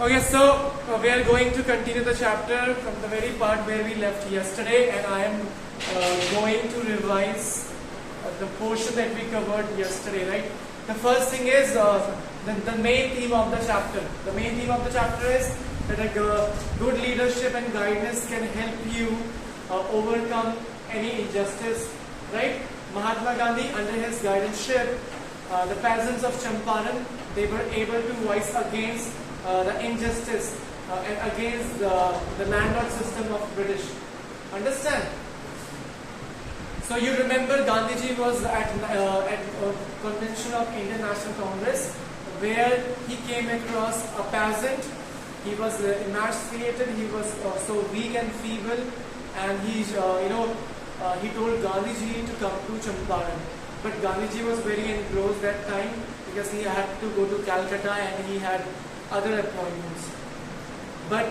Okay, so we are going to continue the chapter from the very part where we left yesterday, and I am going to revise the portion that we covered yesterday, right? The first thing is the main theme of the chapter. The main theme of the chapter is that a good leadership and guidance can help you overcome any injustice, right? Mahatma Gandhi, under his guidance-ship, the peasants of Champaran, they were able to voice against the injustice and against the landlord system of British. Understand? So you remember Gandhiji was at convention of Indian National Congress, where he came across a peasant. He was emaciated. He was so weak and feeble, and he told Gandhiji to come to Champaran. But Gandhiji was very engrossed that time because he had to go to Calcutta and he had other appointments. But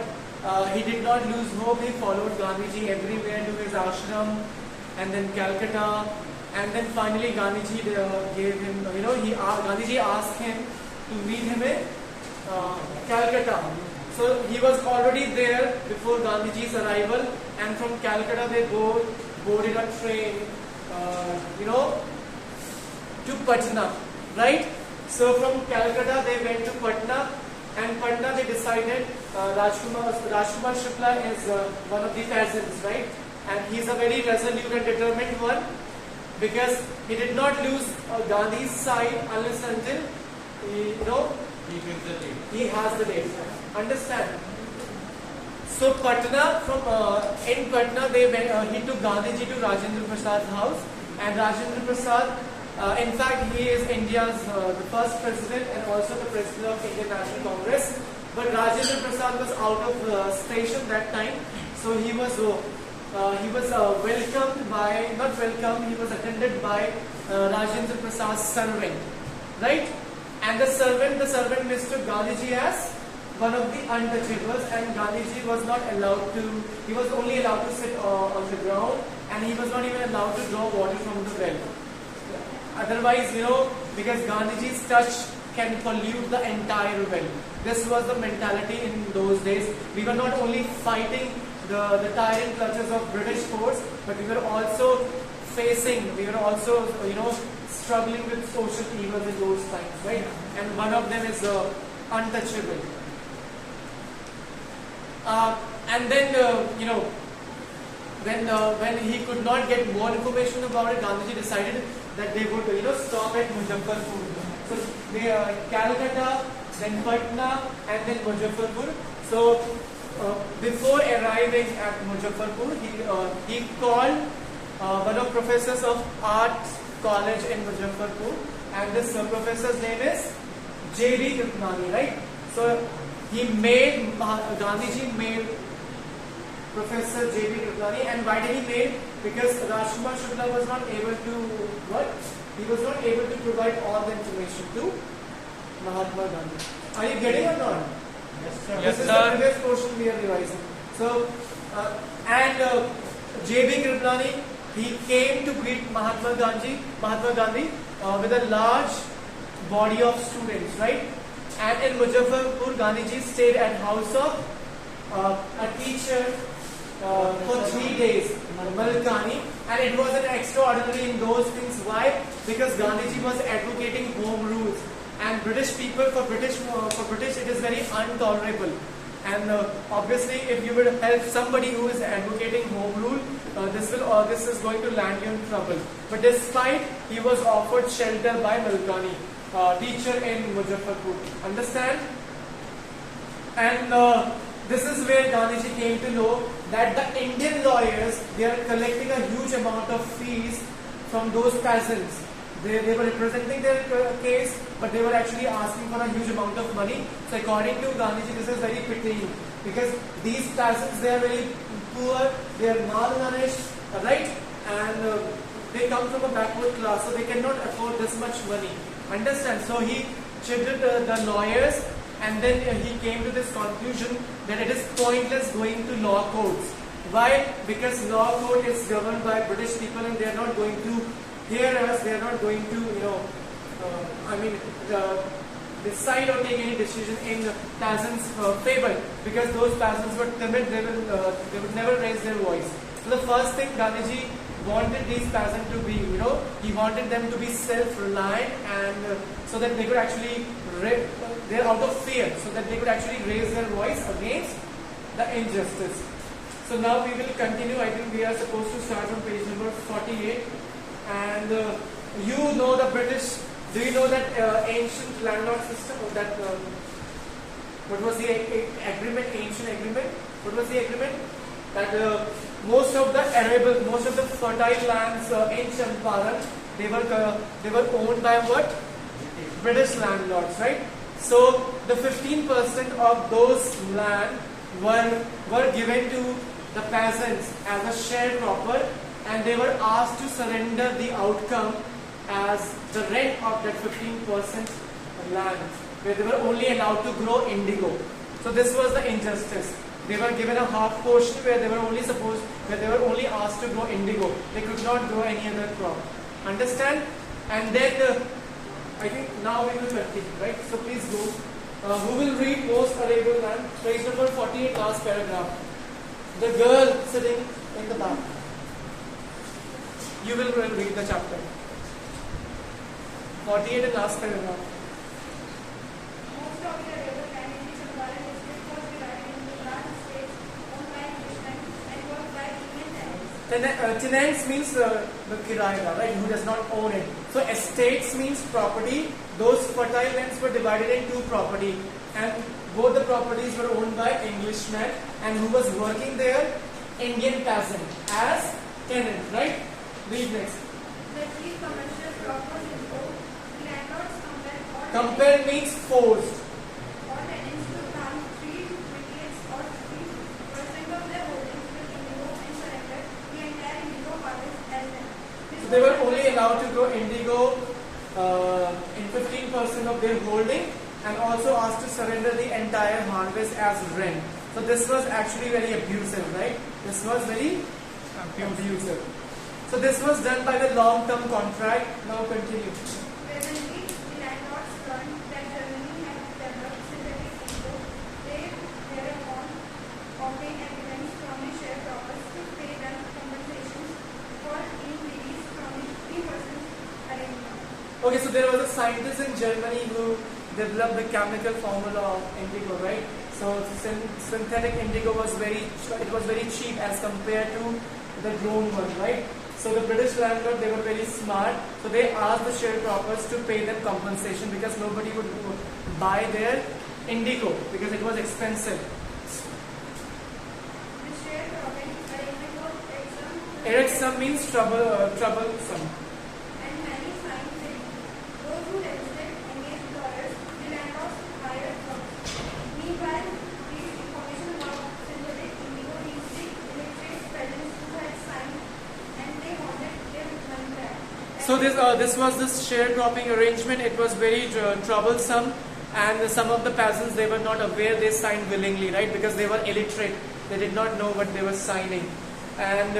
he did not lose hope. He followed Gandhiji everywhere to his ashram and then Calcutta, and then finally Gandhiji gave him, Gandhiji asked him to meet him in Calcutta. So he was already there before Gandhiji's arrival, and from Calcutta they boarded a train, to Patna, right? So from Calcutta they went to Patna, and Patna they decided Rajkumar Shukla is one of the peasants, right? And he is a very resolute and determined one, because he did not lose Gandhi's side unless until he has the date. Understand? So Patna, in Patna they went, he took Gandhiji to Rajendra Prasad's house, and Rajendra Prasad, in fact he is India's the first president and also the president of Indian National Congress. But Rajendra Prasad was out of station that time, so he was welcomed by, not welcomed, he was attended by Rajendra Prasad's servant, right? And the servant mistook Gandhiji as one of the untouchables, and Gandhiji was not allowed to, he was only allowed to sit on the ground, and he was not even allowed to draw water from the well. Otherwise, because Gandhiji's touch can pollute the entire well. This was the mentality in those days. We were not only fighting the tyrant clutches of British force, but we were also struggling with social evils in those times, right? And one of them is untouchable. And then, when he could not get more information about it, Gandhiji decided that they would, stop at Muzaffarpur. So Calcutta, then Patna, and then Muzaffarpur. So before arriving at Muzaffarpur, he called one of professors of art college in Muzaffarpur, and this professor's name is J.B. Kripalani, right? So Gandhiji made Professor J.B. Kripalani, and why did he made? Because Rajkumar Shukla was not able to He was not able to provide all the information to Mahatma Gandhi. Are you getting or not? Yes, sir. This is the previous portion we are revising. So, J.B. Kripalani, he came to greet Mahatma Gandhi with a large body of students, right? And in Muzaffarpur, Gandhiji stayed at house of a teacher for 3 days, Malkani, and it was an extraordinary in those things. Why? Because Gandhiji was advocating home rules, and British people, for British it is very intolerable. And obviously, if you will help somebody who is advocating home rule, this is going to land you in trouble. But despite, he was offered shelter by Malkani, teacher in Muzaffarpur. Understand? And this is where Gandhiji came to know that the Indian lawyers, they are collecting a huge amount of fees from those peasants. They were representing their case, but they were actually asking for a huge amount of money. So according to Gandhiji, this is very pitying, because these peasants, they are very poor, they are malnourished, right? And they come from a backward class, so they cannot afford this much money. Understand? So he chided the lawyers, and then he came to this conclusion that it is pointless going to law courts. Why? Because law court is governed by British people, and they are not going to hear us, they are not going to, decide or take any decision in the peasants' favor, because those peasants were timid. They would never raise their voice. So the first thing Gandhiji wanted these peasants to be, he wanted them to be self-reliant, and so that they could actually, they're out of fear, so that they could actually raise their voice against the injustice. So now we will continue. I think we are supposed to start on page number 48. And you know the British, do you know that ancient landlord system? That what was the agreement, ancient agreement? What was the agreement? That most of the arable, most of the fertile lands in Champaran, they were owned by what? British landlords, right? So the 15% of those land were given to the peasants as a sharecropper, and they were asked to surrender the outcome as the rent of that 15% land, where they were only allowed to grow indigo. So this was the injustice. They were given a half portion where they were only asked to grow indigo. They could not grow any other crop. Understand? And then I think now we will continue, right? So please go. Who will read most arable land? Page number 48, last paragraph. The girl sitting in the back. You will read the chapter. 48 and last paragraph. Most of the arable land in the Champaran district was divided into large estates owned by Englishmen and worked by Indian tenants. Tenants means the kiraya, right? Who does not own it. So estates means property. Those fertile lands were divided into property, and both the properties were owned by Englishmen, and who was working there? Indian peasant as tenant, right? Read next. The chief commercial crop was imposed. Landlords Compel means forced. all tenants to count 3/20 or 50% of their holdings with indigo and surrender the entire indigo harvest as rent. So they were only allowed to grow indigo in 15% of their holding, and also asked to surrender the entire harvest as rent. So this was actually very abusive, right? This was very abusive. So this was done by the long-term contract. Now continue. Presently, the landlords learned that Germany had developed synthetic indigo. They thereupon obtained evidence from the sharecroppers to pay them compensations for increase from the 3% arrangement. Okay, so there was a scientist in Germany who developed the chemical formula of indigo, right? So synthetic indigo was very cheap as compared to the grown one, right? So the British landlord, they were very smart. So they asked the sharecroppers to pay them compensation, because nobody would buy their indigo because it was expensive. The sharecropping arrangement was Irksome means troublesome. and many signed with those who registered engaged dollars. The landlords hired thugs. Meanwhile, this information about synthetic indigo reached the illiterate peasants who had signed, and they wanted their money back. So this was this sharecropping arrangement. It was very troublesome, and some of the peasants, they were not aware they signed willingly, right? Because they were illiterate. They did not know what they were signing. And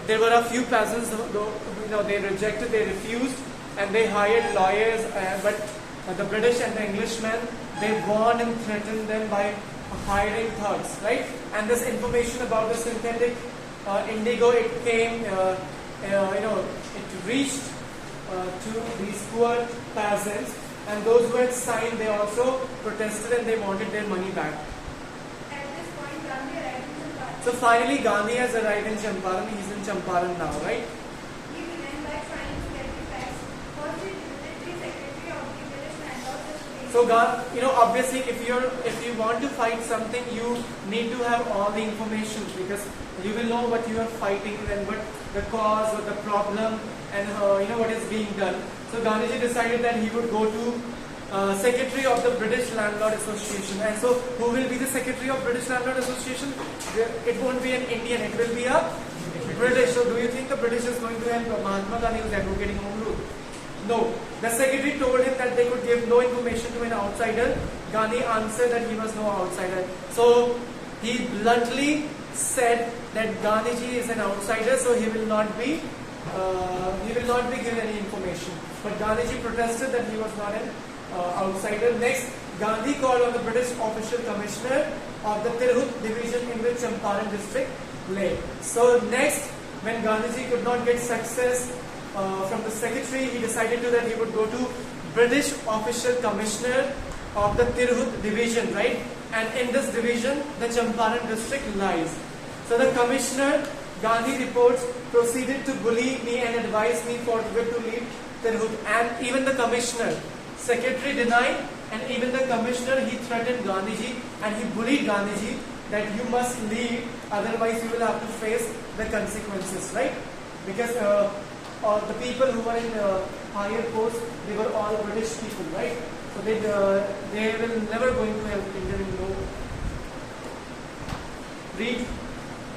there were a few peasants, they rejected, they refused, and they hired lawyers. But the British and the Englishmen, they warned and threatened them by hiring thugs, right? And this information about the synthetic indigo, it came, it reached to these poor peasants, and those who had signed, they also protested and they wanted their money back. At this point, Gandhi arrived in Champaran. So finally, Gandhi has arrived in Champaran. He's in Champaran now, right? He began by trying to get the facts. First, he visited the secretary of the British Landlords Association. So, obviously, if you want to fight something, you need to have all the information, because you will know what you are fighting and what the cause or the problem, and what is being done. So Gandhiji decided that he would go to secretary of the British Landlord Association. And so who will be the secretary of British Landlord Association? It won't be an Indian, it will be a British. So do you think the British is going to help Mahatma Gandhi who is advocating home rule? No. The secretary told him that they could give no information to an outsider. Gandhi answered that he was no outsider. So he bluntly said that Gandhiji is an outsider, so he will not be given any information. But Gandhiji protested that he was not an outsider. Next, Gandhi called on the British official commissioner of the Tirhut division in which Champaran district lay. So next, when Gandhiji could not get success from the secretary, he decided that he would go to British official commissioner of the Tirhut division, right? And in this division, the Champaran district lies. So the commissioner, Gandhi reports, proceeded to bully me and advise me forthwith to leave Tirhut. And even the commissioner, secretary denied, and even the commissioner, he threatened Gandhiji and he bullied Gandhiji that you must leave, otherwise you will have to face the consequences, right? Because the people who were in higher posts, they were all British people, right? So they will never going to help Indian law. Read.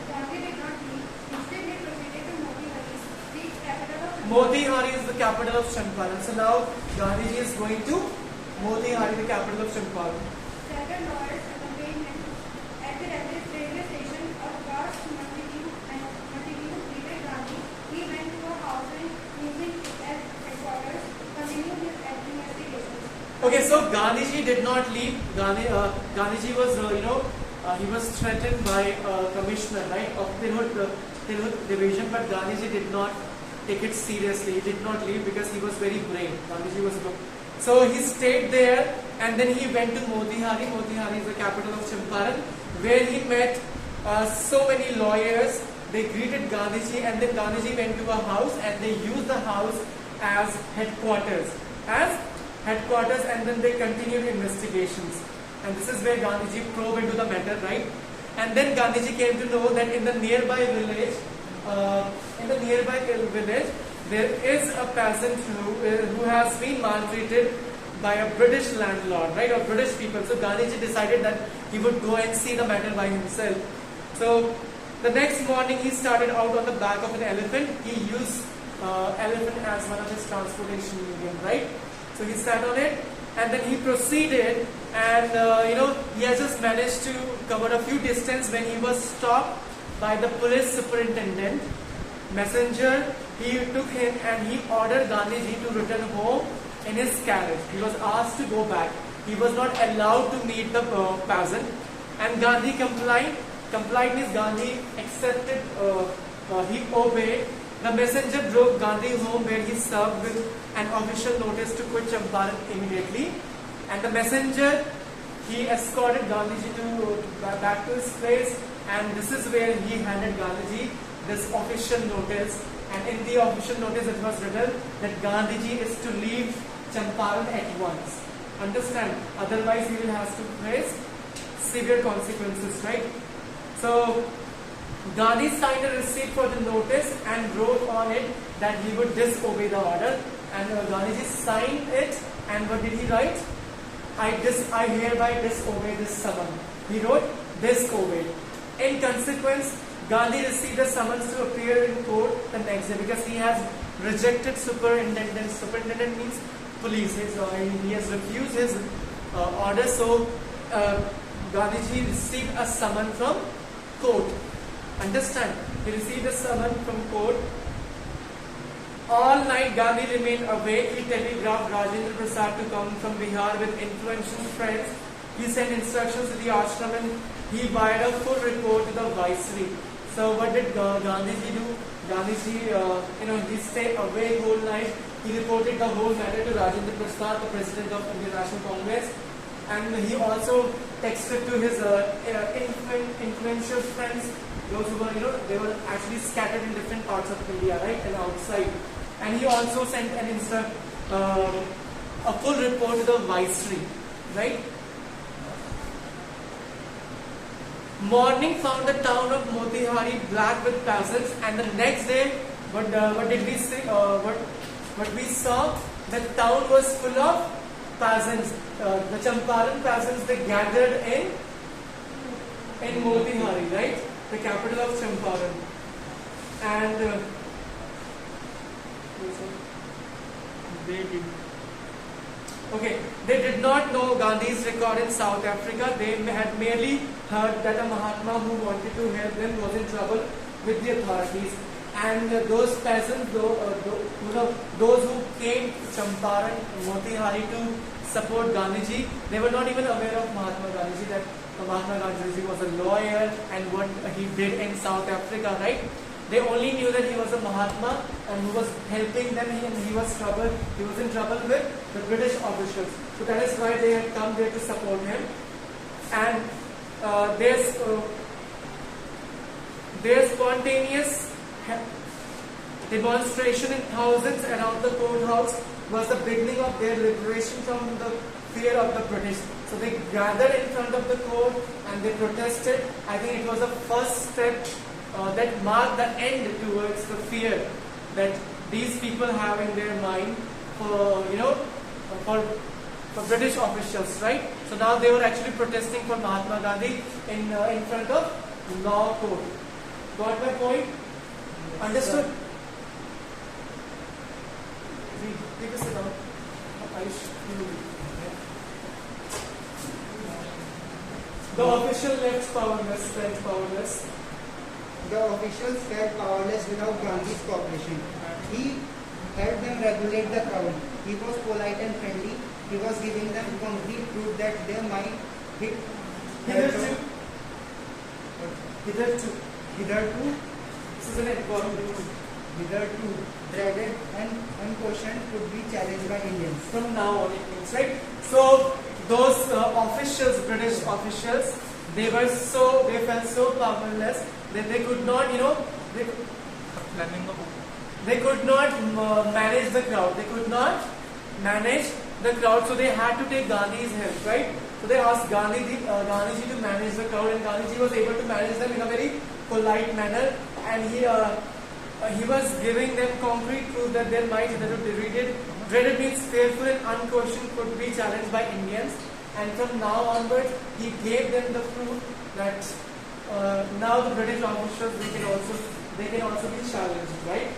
Gandhi did not leave. Instead, he proceeded to Motihari, the capital of Motihari is the capital of Champaran. So now Gandhiji is going to Motihari, the capital of Champaran. several lawyers accompanied him. At the railway station, a vast multitude greeted Gandhi. He went to a house and using it as headquarters, continued his investigations. Okay, so Gandhiji did not leave. Gandhiji was, he was threatened by commissioner, right, of Tirhut division, but Gandhiji did not take it seriously. He did not leave because he was very brave. Gandhiji was good. So he stayed there, and then he went to Motihari. Motihari is the capital of Champaran, where he met so many lawyers. They greeted Gandhiji, and then Gandhiji went to a house, and they used the house as headquarters. And then they continued investigations. And this is where Gandhiji probed into the matter, right? And then Gandhiji came to know that in the nearby village, there is a peasant who has been maltreated by a British landlord, right, or British people. So Gandhiji decided that he would go and see the matter by himself. So the next morning he started out on the back of an elephant. He used elephant as one of his transportation medium, right? So he sat on it, and then he proceeded, and he has just managed to cover a few distance when he was stopped by the police superintendent. Messenger, he took him and he ordered Gandhiji to return home in his carriage. He was asked to go back. He was not allowed to meet the peasant, and Gandhi complied. Complied means Gandhi accepted. He obeyed. The messenger drove Gandhi home, where he served with an official notice to quit Champaran immediately. And the messenger, he escorted Gandhiji back to his place, and this is where he handed Gandhiji this official notice. And in the official notice it was written that Gandhiji is to leave Champaran at once. Understand? Otherwise he will have to face severe consequences, right? So Gandhi signed a receipt for the notice and wrote on it that he would disobey the order. And Gandhiji signed it, and what did he write? I hereby disobey this summons. He wrote disobey. In consequence, Gandhi received a summons to appear in court the next day because he has rejected superintendent. Superintendent means police. He has refused his order. So Gandhiji received a summons from court. Understand? He received a summons from court. All night Gandhi remained awake. He telegraphed Rajendra Prasad to come from Bihar with influential friends. He sent instructions to the ashram, and he wired a full report to the viceroy. So what did Gandhiji do? Gandhiji, he stayed awake whole night. He reported the whole matter to Rajendra Prasad, the president of Indian National Congress, and he also texted to his influential friends, those who were, they were actually scattered in different parts of India, right, and outside. And he also sent a full report to the viceroy, right? Morning found the town of Motihari black with peasants, and the next day, what did we see? What we saw? The town was full of peasants. The Champaran peasants, they gathered in Motihari, right, the capital of Champaran, and they did not know Gandhi's record in South Africa. They had merely heard that a Mahatma who wanted to help them was in trouble with the authorities. And those peasants, those who came to Champaran, Motihari to support Gandhiji. They were not even aware of Mahatma Gandhiji, that Mahatma Gandhiji was a lawyer and what he did in South Africa, right? They only knew that he was a Mahatma and who was helping them, and he was in trouble with the British officials. So that is why they had come there to support him. And their spontaneous demonstration in thousands around the courthouse was the beginning of their liberation from the fear of the British. So they gathered in front of the court and they protested. I think it was the first step that marked the end towards the fear that these people have in their mind for British officials, right? So now they were actually protesting for Mahatma Gandhi in front of law court. Got my point? Understood? Take a sit down. The official left powerless, felt powerless. The officials felt powerless without Gandhi's cooperation. He helped them regulate the crowd. He was polite and friendly. He was giving them concrete proof that their mind hit. Hitherto, this is an important thing. Hitherto, dreaded and unquestioned could be challenged by Indians. From now on, it means, right? So those officials, British officials, they felt so powerless that they could not, they could not manage the crowd. They could not manage the crowd, so they had to take Gandhi's help, right? So they asked Gandhiji to manage the crowd, and Gandhiji was able to manage them in a very polite manner, and he was giving them concrete proof that their minds that dreaded means fearful and unquestioned could be challenged by Indians, and from now onwards he gave them the proof that now the British officials they can also be challenged, right?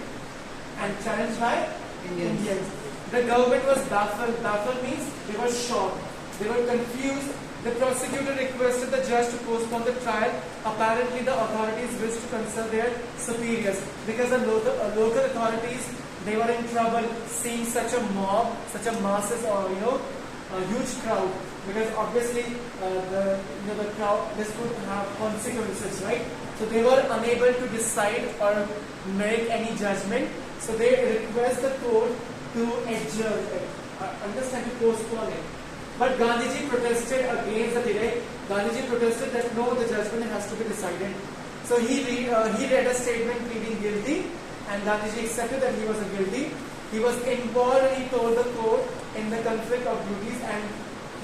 And challenged by Indians. The government was baffled. Baffled means they were shocked. They were confused. The prosecutor requested the judge to postpone the trial. Apparently, the authorities wished to consult their superiors because the local authorities, they were in trouble seeing such a mob, such a masses, or a huge crowd. Because obviously, the crowd, this could have consequences, right? So they were unable to decide or make any judgment. So they request the court to adjourn it, to postpone it. But Gandhiji protested against the delay. Gandhiji protested that no, the judgment has to be decided. So he read a statement pleading guilty, and Gandhiji accepted that he was guilty. He was involved and he told the court in the conflict of duties, and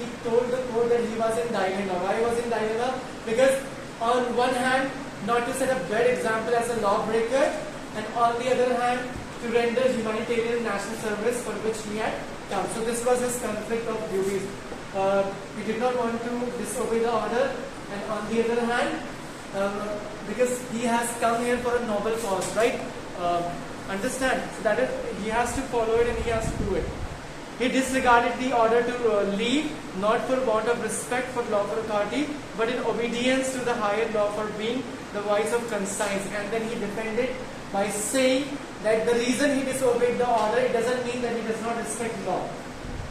he told the court that he was in dilemma. Why he was in dilemma? Because on one hand, not to set a bad example as a lawbreaker, and on the other hand, to render humanitarian national service for which he had come. So this was his conflict of duties. He did not want to disobey the order, and on the other hand, because he has come here for a noble cause, right? Understand? So that is, he has to follow it and he has to do it. He disregarded the order to leave, not for want of respect for lawful authority, but in obedience to the higher law for being the voice of conscience. And then he defended by saying that the reason he disobeyed the order, it doesn't mean that he does not respect law.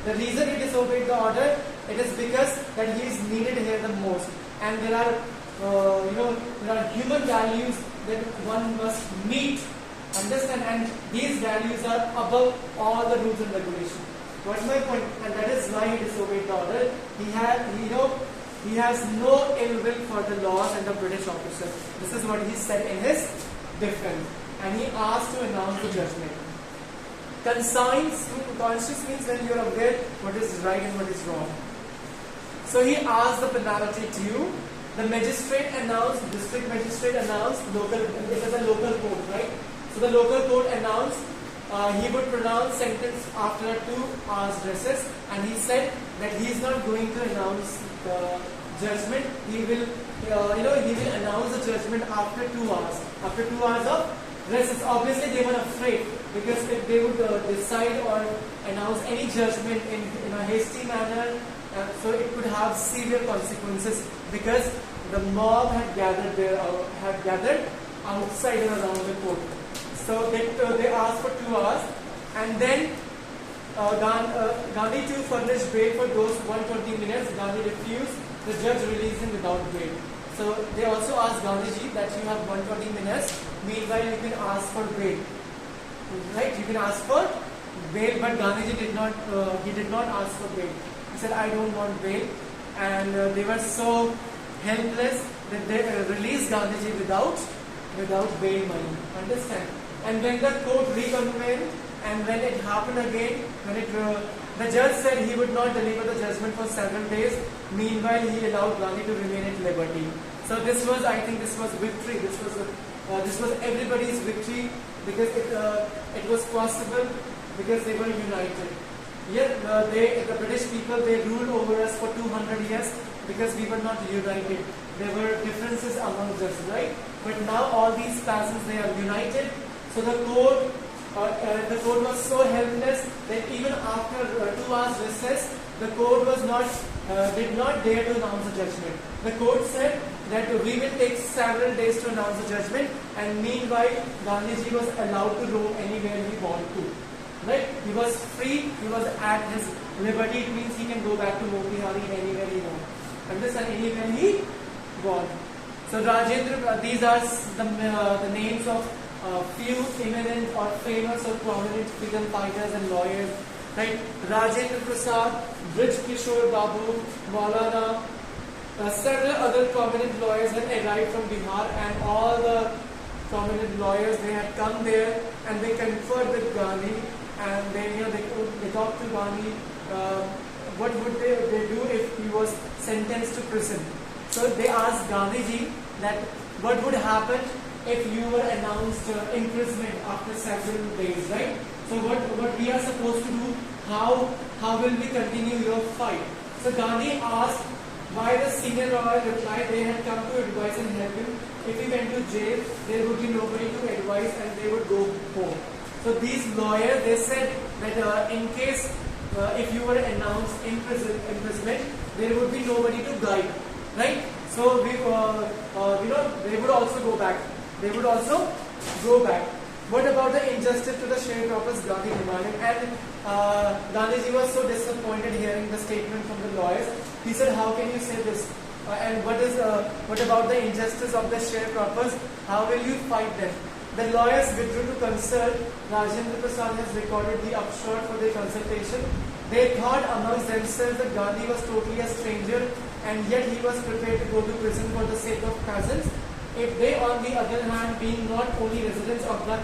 The reason he disobeyed the order, it is because that he is needed here the most. And there are, there are human values that one must meet, understand, and these values are above all the rules and regulations. What's my point? And that is why he disobeyed the order. He has no ill will for the laws and the British officer. This is what he said in his defense. And he asked to announce the judgment. Conscience means when you are aware what is right and what is wrong. So he asked the penalty due. The magistrate announced, district magistrate announced, it is a local court, right? So the local court announced he would pronounce sentence after 2 hours recess, and he said that he is not going to announce the judgment. He will, he will announce the judgment after 2 hours. After 2 hours of recess. Obviously, they were afraid because if they would decide or announce any judgment in a hasty manner, so it could have severe consequences because the mob had gathered there, outside and around the court. So they asked for 2 hours, and then Gandhi too furnished bail for those 120 minutes. Gandhi refused. The judge released him without bail. So they also asked Gandhiji that you have 120 minutes. Meanwhile, you can ask for bail. Right? You can ask for bail, but Gandhiji did not. He did not ask for bail. He said, "I don't want bail," and they were so helpless that they released Gandhiji without bail money. Understand? And when the court reconvened, and when it happened again, the judge said he would not deliver the judgment for several days. Meanwhile, he allowed Gandhi to remain at liberty. So this was, I think, this was victory. This was everybody's victory because it was possible because they were united. Yet the British people, they ruled over us for 200 years because we were not united. There were differences amongst us, right? But now all these peasants, they are united. So the court was so helpless that even after 2 hours recess, the court did not dare to announce the judgment. The court said that we will take several days to announce the judgment, and meanwhile Gandhiji was allowed to roam anywhere he wanted to. Right? He was free. He was at his liberty. It means he can go back to Motihari anywhere he wants. Understand? Anywhere he wants. So Rajendra, these are the names of few eminent or famous or prominent freedom fighters and lawyers. Right? Rajendra Prasad, Brij Kishore Babu, Maulana, several other prominent lawyers had arrived from Bihar, and all the prominent lawyers, they had come there and they conferred with Gandhi, and they talked to Gandhi. What would they do if he was sentenced to prison? So they asked Gandhiji that what would happen if you were announced imprisonment after several days, right? So what we are supposed to do? How will we continue your fight? So Gandhi asked. Why the senior lawyer replied they had come to advise and help him. If he went to jail, there would be nobody to advise and they would go home. So these lawyers, they said that in case if you were announced imprisonment, there would be nobody to guide, right? So they would also go back. They would also go back. What about the injustice to the sharecroppers? Gandhi demanded, and Gandhiji was so disappointed hearing the statement from the lawyers. He said, "How can you say this? And what about the injustice of the sharecroppers? How will you fight them?" The lawyers withdrew to consult. Rajendra Prasad has recorded the upshot for their consultation. They thought amongst themselves that Gandhi was totally a stranger, and yet he was prepared to go to prison for the sake of peasants. If they, on the other hand, being not only residents of the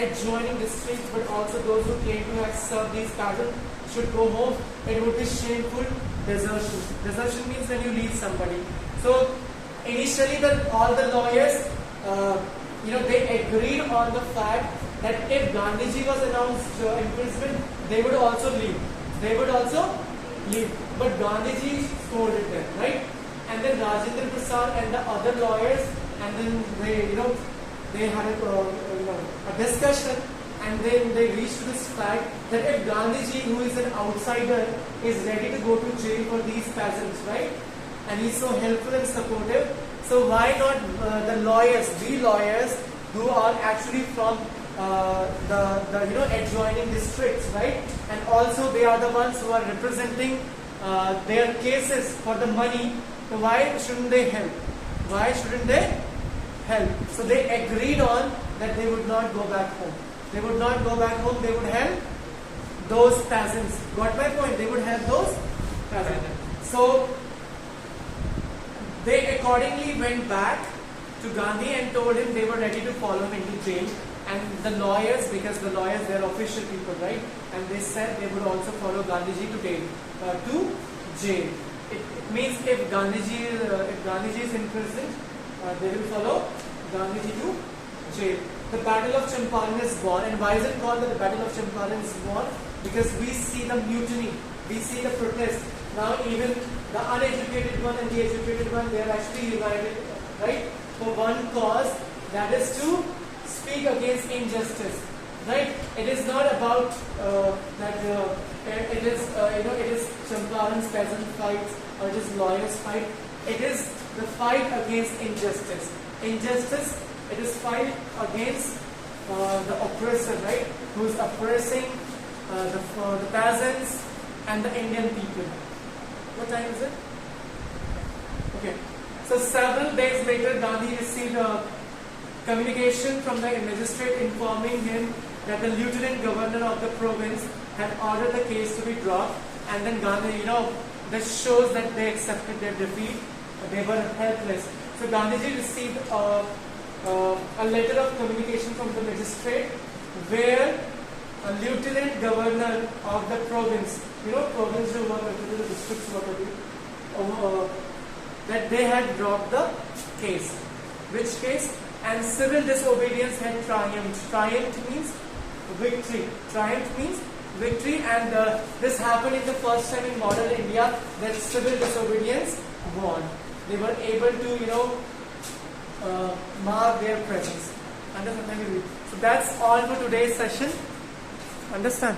adjoining districts but also those who claim to have served these peasants, should go home, it would be shameful desertion. Desertion means when you leave somebody. So initially, all the lawyers, they agreed on the fact that if Gandhiji was announced imprisonment, they would also leave. They would also leave. But Gandhiji scolded them, right? And then Rajendra Prasad and the other lawyers, and then they had a discussion, and then they reached to this fact that if Gandhiji, who is an outsider, is ready to go to jail for these peasants, right? And he's so helpful and supportive, so why not the lawyers who are actually from the adjoining districts, right? And also they are the ones who are representing their cases for the money. So why shouldn't they help? Why shouldn't they help? So they agreed on that they would not go back home. They would not go back home. They would help those peasants. Got my point? They would help those peasants. So they accordingly went back to Gandhi and told him they were ready to follow him into jail. And the lawyers, because the lawyers, they are official people, right? And they said they would also follow Gandhiji to jail. It means if Gandhiji is imprisoned, they will follow Gandhiji to jail. The Battle of Champaran is won. And why is it called the Battle of Champaran is won? Because we see the mutiny, we see the protest. Now even the uneducated one and the educated one, they are actually united, right? For one cause, that is to speak against injustice, right? It is not about it is Champaran's peasant fights or just lawyers fight. It is the fight against injustice. Injustice, it is fight against the oppressor, right? Who is oppressing the peasants and the Indian people. What time is it? Okay. So several days later, Gandhi received a communication from the magistrate informing him that the lieutenant governor of the province had ordered the case to be dropped, and then Gandhi, this shows that they accepted their defeat. They were helpless. So Gandhiji received a letter of communication from the magistrate where a lieutenant governor of the province, province जो हुआ करते थे, the districts हुआ करते थे, that they had dropped the case. Which case? And civil disobedience had triumphed. Triumphed means victory. Triumph means victory, and this happened in the first time in modern India that civil disobedience won. They were able to, mark their presence. Understand? So that's all for today's session. Understand?